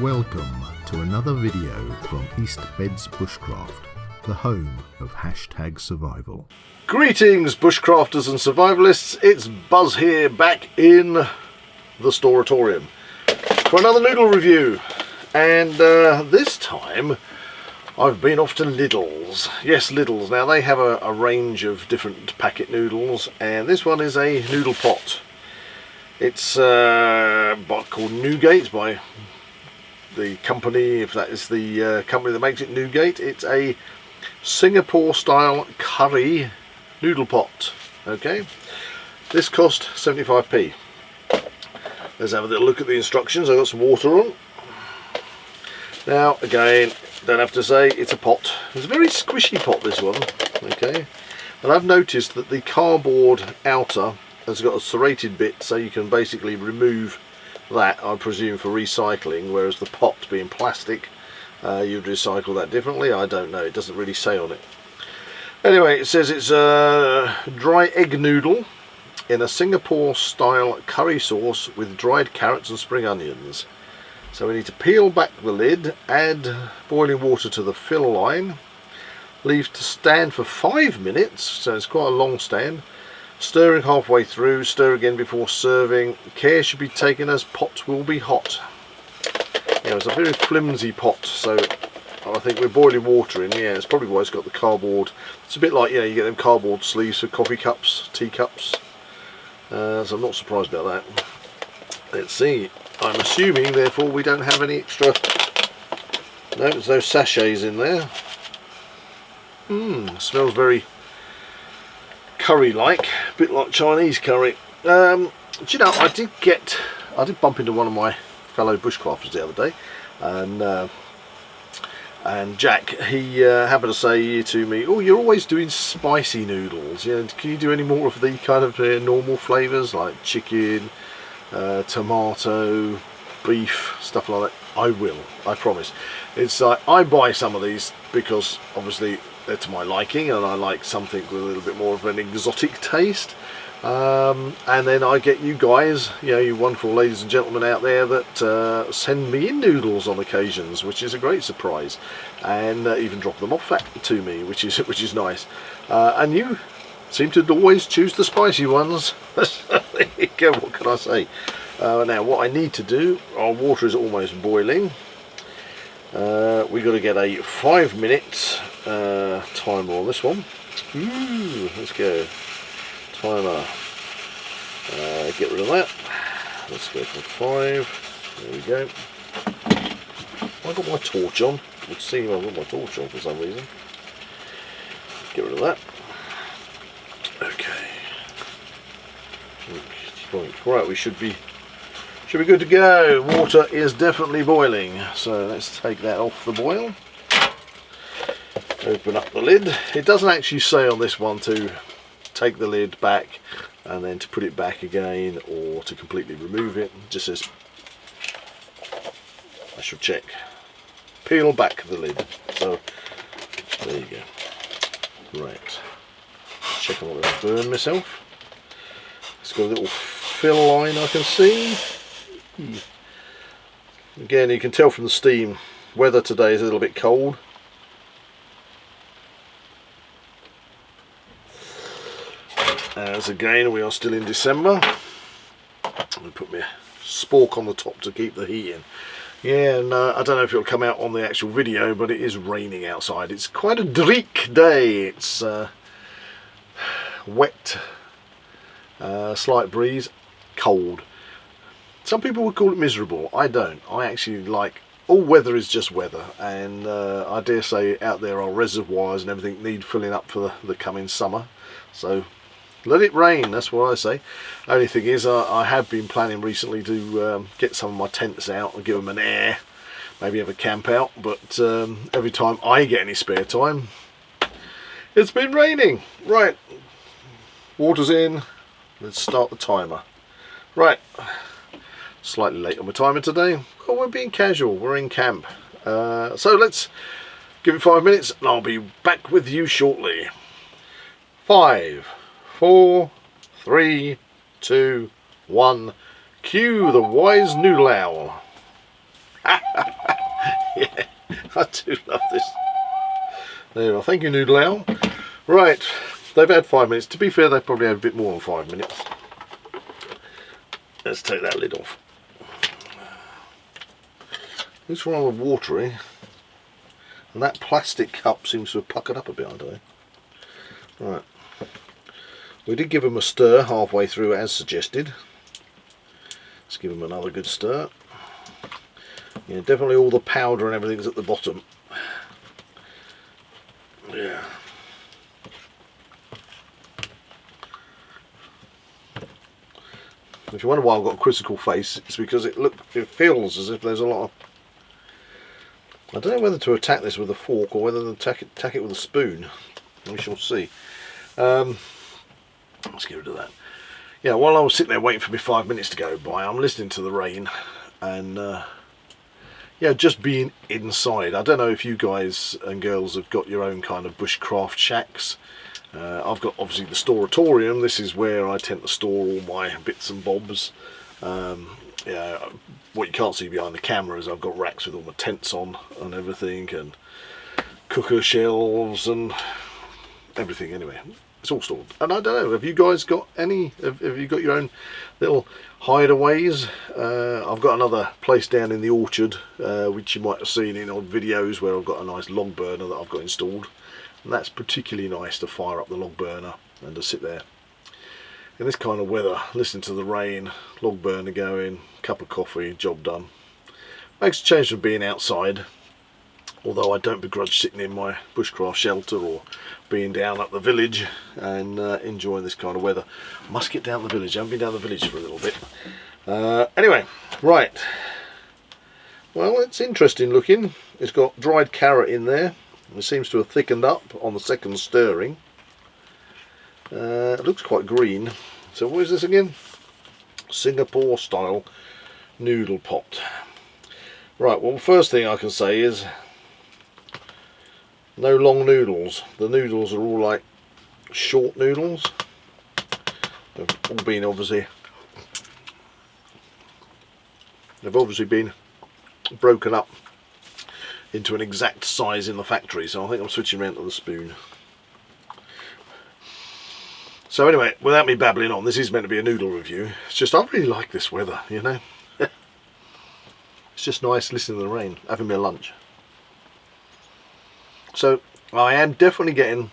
Welcome to another video from East Beds Bushcraft, the home of #survival. Greetings bushcrafters and survivalists, it's Buzz here back in the Storatorium for another noodle review, and this time I've been off to Lidl's. Yes, Lidl's. Now they have a range of different packet noodles, and this one is a noodle pot. It's called NEWGATE by the company, if that is the company that makes it, NEWGATE. It's a Singapore style curry noodle pot. Okay, this cost 75p. Let's have a little look at the instructions. I've got some water on. Now again, don't have to say, it's a pot. It's a very squishy pot, this one. Okay, and I've noticed that the cardboard outer has got a serrated bit, so you can basically remove that, I presume, for recycling, whereas the pot being plastic, you'd recycle that differently. I don't know, it doesn't really say on it. Anyway, it says it's a dry egg noodle in a Singapore style curry sauce with dried carrots and spring onions. So we need to peel back the lid, add boiling water to the fill line, leave to stand for 5 minutes, so it's quite a long stand. Stirring halfway through, stir again before serving. Care should be taken as pot will be hot. Yeah, it's a very flimsy pot, so I think we're boiling water in. Yeah, it's probably why it's got the cardboard. It's a bit like, you know, you get them cardboard sleeves for coffee cups, teacups. So I'm not surprised about that. Let's see. I'm assuming, therefore, we don't have any extra. No, there's no sachets in there. Smells very curry-like, a bit like Chinese curry. Do you know, I did bump into one of my fellow bushcrafters the other day, and Jack, he happened to say to me, "Oh, you're always doing spicy noodles. You know, can you do any more of the kind of normal flavours like chicken, tomato, beef, stuff like that?" I will, I promise. It's I buy some of these because obviously they're to my liking, and I like something with a little bit more of an exotic taste. And then I get you guys, you know, you wonderful ladies and gentlemen out there that send me in noodles on occasions, which is a great surprise, and even drop them off to me, which is nice. And you seem to always choose the spicy ones. There you go, what can I say? Now what I need to do, our water is almost boiling. We've got to get a 5 minute timer on this one. Let's go. Timer. Get rid of that. Let's go for 5. There we go. I got my torch on. You can see I've got my torch on for some reason. Get rid of that. Okay. Right, we should be good to go. Water is definitely boiling, so let's take that off the boil. Open up the lid. It doesn't actually say on this one to take the lid back and then to put it back again, or to completely remove it. It just says, I should check, peel back the lid. So there you go. Right, check I'm not going to burn myself. It's got a little fill line I can see. Again, you can tell from the steam, weather today is a little bit cold. As again, we are still in December. I'm going to put my spork on the top to keep the heat in. Yeah, and I don't know if it'll come out on the actual video, but it is raining outside. It's quite a dreek day. It's wet, slight breeze, cold. Some people would call it miserable. I don't. I actually like, all weather is just weather, and I dare say out there our reservoirs and everything need filling up for the coming summer. So let it rain, that's what I say. Only thing is, I have been planning recently to get some of my tents out and give them an air, maybe have a camp out, but every time I get any spare time, it's been raining. Right, water's in, let's start the timer. Right, slightly late on my timer today. Well, we're being casual, we're in camp. So let's give it 5 minutes and I'll be back with you shortly. 5, 4, 3, 2, 1. Cue the wise noodle owl. Yeah, I do love this. There you are. Thank you, Noodle Owl. Right, they've had 5 minutes. To be fair, they've probably had a bit more than 5 minutes. Let's take that lid off. It's rather watery, and that plastic cup seems to have puckered up a bit, I don't know. Right, we did give them a stir halfway through as suggested. Let's give them another good stir. Yeah, definitely all the powder and everything's at the bottom. Yeah. If you wonder why I've got a quizzical face, it's because it feels as if there's a lot of... I don't know whether to attack this with a fork or whether to attack it with a spoon. We shall see. Let's get rid of that. Yeah, while I was sitting there waiting for me 5 minutes to go by, I'm listening to the rain and yeah, just being inside. I don't know if you guys and girls have got your own kind of bushcraft shacks. I've got obviously the storatorium. This is where I tend to store all my bits and bobs. Yeah, what you can't see behind the camera is I've got racks with all my tents on and everything, and cooker shelves and everything. Anyway, it's all stored. And I don't know, have you guys got any? Have you got your own little hideaways? I've got another place down in the orchard, which you might have seen in odd videos, where I've got a nice log burner that I've got installed. And that's particularly nice to fire up the log burner and to sit there in this kind of weather, listen to the rain, log burner going, cup of coffee, job done. Makes a change from being outside, although I don't begrudge sitting in my bushcraft shelter or being down at the village and enjoying this kind of weather. I must get down the village. I haven't been down the village for a little bit. Anyway, right. Well, it's interesting looking. It's got dried carrot in there. It seems to have thickened up on the second stirring. It looks quite green. So what is this again? Singapore style noodle pot. Right, well, the first thing I can say is no long noodles. The noodles are all like short noodles. They've all been obviously been broken up into an exact size in the factory, so I think I'm switching around to the spoon. So anyway, without me babbling on, this is meant to be a noodle review. It's just, I really like this weather, you know. It's just nice listening to the rain, having my lunch. So I am definitely getting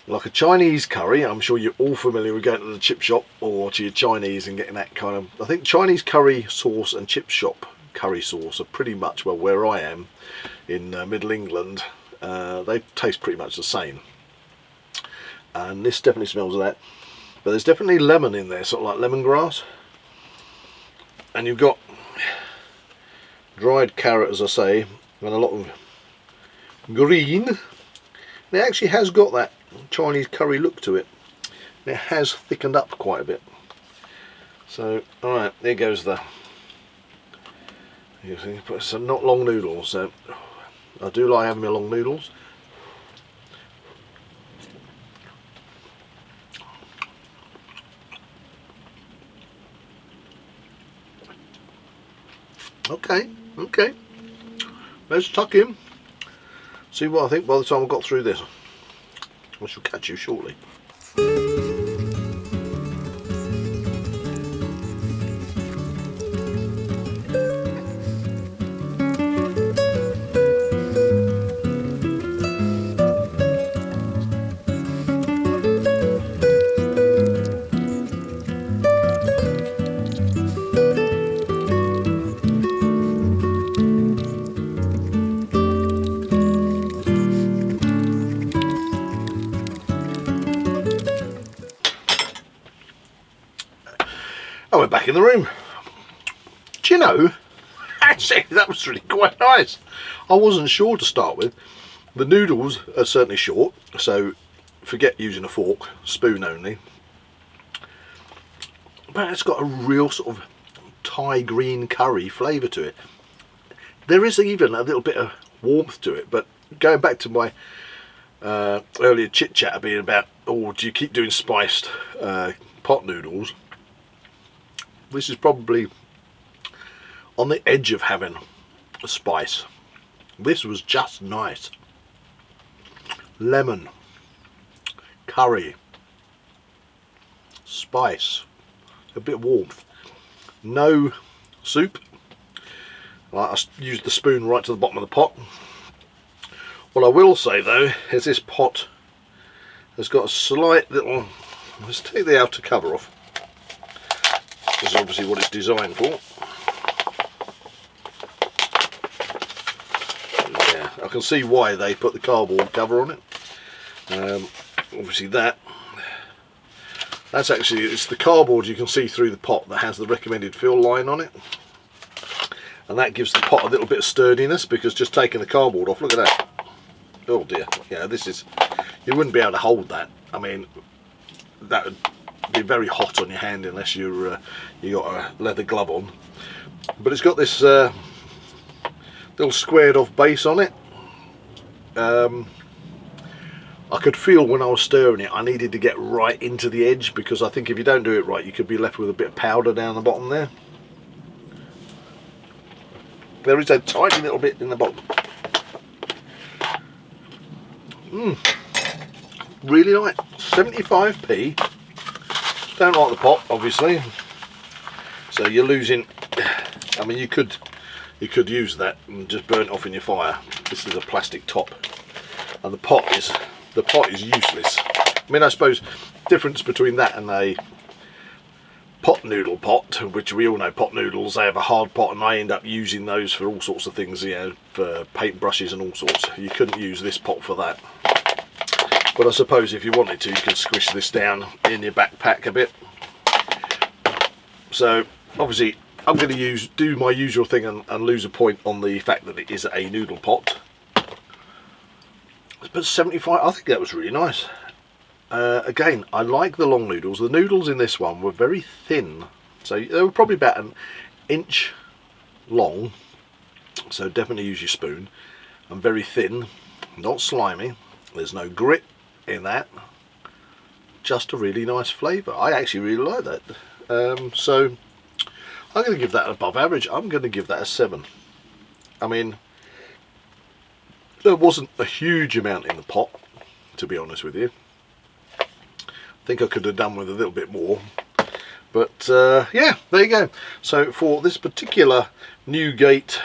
like a Chinese curry. I'm sure you're all familiar with going to the chip shop or to your Chinese and getting that kind of... I think Chinese curry sauce and chip shop curry sauce are pretty much, well, where I am in Middle England, they taste pretty much the same. And this definitely smells of that. But there's definitely lemon in there, sort of like lemongrass. And you've got dried carrot, as I say, and a lot of green. And it actually has got that Chinese curry look to it. It has thickened up quite a bit. So, alright, there goes the... You see, but it's not long noodles, so I do like having my long noodles. Okay, let's tuck in, see what I think by the time I've got through this. I shall catch you shortly. I went back in the room. Do you know, actually that was really quite nice. I wasn't sure to start with. The noodles are certainly short, so forget using a fork, spoon only. But it's got a real sort of Thai green curry flavour to it. There is even a little bit of warmth to it, but going back to my earlier chit chat being about, oh, do you keep doing spiced pot noodles? This is probably on the edge of having a spice. This was just nice. Lemon, curry, spice, a bit of warmth. No soup. I used the spoon right to the bottom of the pot. What I will say though is this pot has got a slight little, let's take the outer cover off. This is obviously what it's designed for. Yeah, I can see why they put the cardboard cover on it. Obviously that's actually, it's the cardboard you can see through the pot that has the recommended fill line on it. And that gives the pot a little bit of sturdiness, because just taking the cardboard off, look at that. Oh dear, yeah, this is, you wouldn't be able to hold that. I mean, that would be very hot on your hand unless you got a leather glove on. But it's got this little squared off base on it. I could feel when I was stirring it I needed to get right into the edge, because I think if you don't do it right you could be left with a bit of powder down the bottom there. There is a tiny little bit in the bottom. Really nice. 75p. Don't like the pot, obviously. So you're losing. I mean, you could use that and just burn it off in your fire. This is a plastic top, and the pot is useless. I mean, I suppose difference between that and a pot noodle pot, which we all know pot noodles, they have a hard pot, and I end up using those for all sorts of things, you know, for paint brushes and all sorts. You couldn't use this pot for that. But I suppose if you wanted to, you could squish this down in your backpack a bit. So obviously I'm going to do my usual thing and lose a point on the fact that it is a noodle pot. But 75, I think that was really nice. Again, I like the long noodles. The noodles in this one were very thin, so they were probably about an inch long, so definitely use your spoon. And very thin, not slimy, there's no grit in that, just a really nice flavour. I actually really like that. So I'm going to give that above average. I'm going to give that a 7. I mean, there wasn't a huge amount in the pot, to be honest with you. I think I could have done with a little bit more, but yeah, there you go. So for this particular Newgate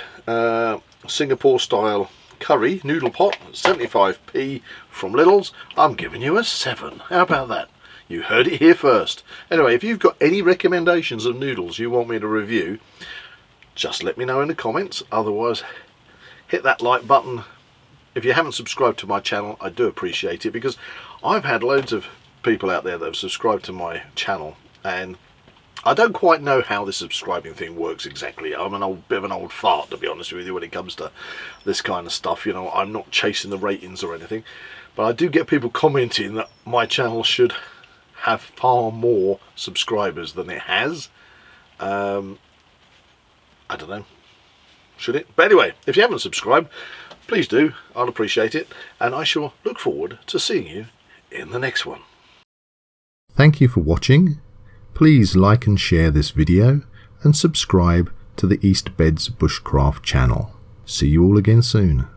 Singapore style curry noodle pot, 75p from Lidl's, I'm giving you a 7. How about that? You heard it here first. Anyway, if you've got any recommendations of noodles you want me to review, just let me know in the comments. Otherwise, hit that like button. If you haven't subscribed to my channel, I do appreciate it, because I've had loads of people out there that have subscribed to my channel, and I don't quite know how this subscribing thing works exactly. I'm a bit of an old fart, to be honest with you, when it comes to this kind of stuff. You know, I'm not chasing the ratings or anything, but I do get people commenting that my channel should have far more subscribers than it has. I don't know, should it? But anyway, if you haven't subscribed, please do. I'll appreciate it, and I shall look forward to seeing you in the next one. Thank you for watching. Please like and share this video and subscribe to the East Beds Bushcraft channel. See you all again soon.